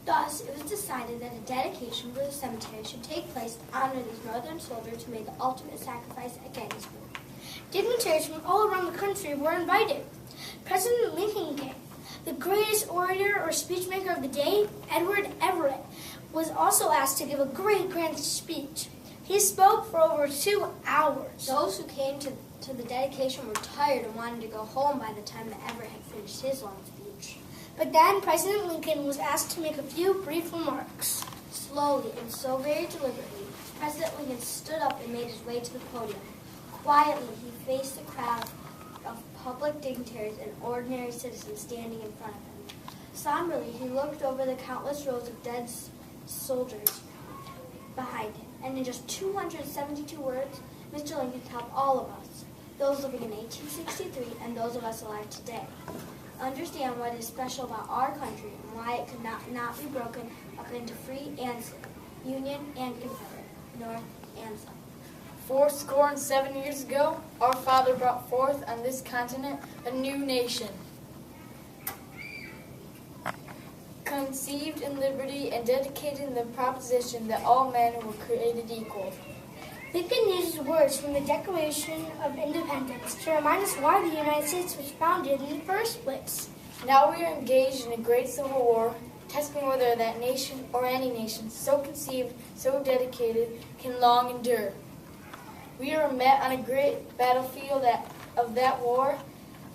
Thus, it was decided that a dedication for the cemetery should take place to honor these Northern soldiers who made the ultimate sacrifice at Gettysburg. Dignitaries from all around the country were invited. President Lincoln came. The greatest orator or speechmaker of the day, Edward Everett, was also asked to give a great grand speech. He spoke for over 2 hours. Those who came to the dedication were tired and wanted to go home by the time that Everett had finished his long speech. But then President Lincoln was asked to make a few brief remarks. Slowly and so very deliberately, President Lincoln stood up and made his way to the podium. Quietly, he faced the crowd of public dignitaries and ordinary citizens standing in front of him. Somberly, he looked over the countless rows of dead soldiers behind him, and in just 272 words, Mr. Lincoln told all of us, those living in 1863 and those of us alive today, understand what is special about our country and why it could not be broken up into free and slave, Union and Confederate, North and South. 7 years ago, our father brought forth on this continent a new nation, conceived in liberty and dedicated in the proposition that all men were created equal. Lincoln used words from the Declaration of Independence to remind us why the United States was founded in the first place. Now we are engaged in a great civil war, testing whether that nation or any nation so conceived, so dedicated, can long endure. We are met on a great battlefield of that war.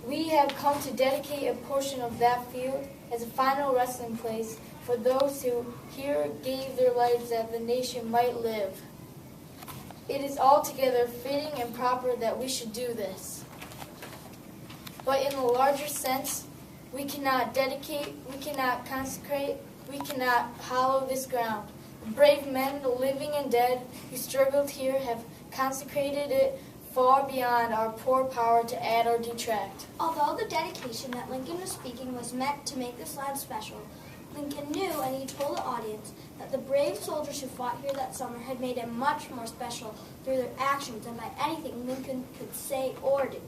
We have come to dedicate a portion of that field as a final resting place for those who here gave their lives that the nation might live. It is altogether fitting and proper that we should do this. But in a larger sense, we cannot dedicate, we cannot consecrate, we cannot hallow this ground. The brave men, the living and dead, who struggled here have consecrated it far beyond our poor power to add or detract. Although the dedication that Lincoln was speaking was meant to make this land special, Lincoln knew, and he told the audience, that the brave soldiers who fought here that summer had made it much more special through their actions than by anything Lincoln could say or do.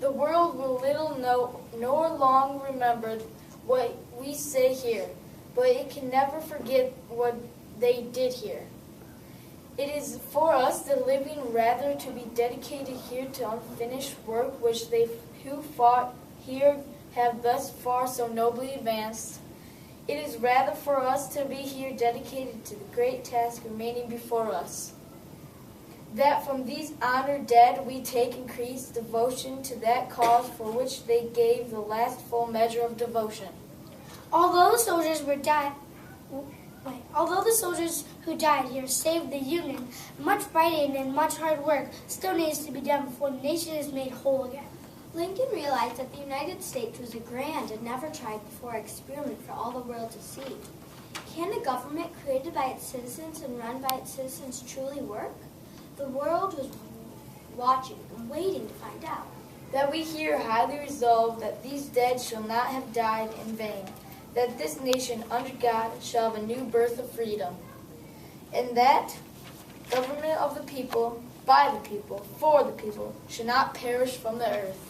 The world will little know nor long remember what we say here, but it can never forget what they did here. It is for us, the living, rather to be dedicated here to unfinished work which they who fought here have thus far so nobly advanced. It is rather for us to be here dedicated to the great task remaining before us, that from these honored dead we take increased devotion to that cause for which they gave the last full measure of devotion. Although the soldiers who died here saved the Union, much fighting and much hard work still needs to be done before the nation is made whole again. Lincoln realized that the United States was a grand and never-tried-before experiment for all the world to see. Can a government created by its citizens and run by its citizens truly work? The world was watching and waiting to find out. That we here highly resolve that these dead shall not have died in vain, that this nation under God shall have a new birth of freedom, and that government of the people, by the people, for the people, should not perish from the earth.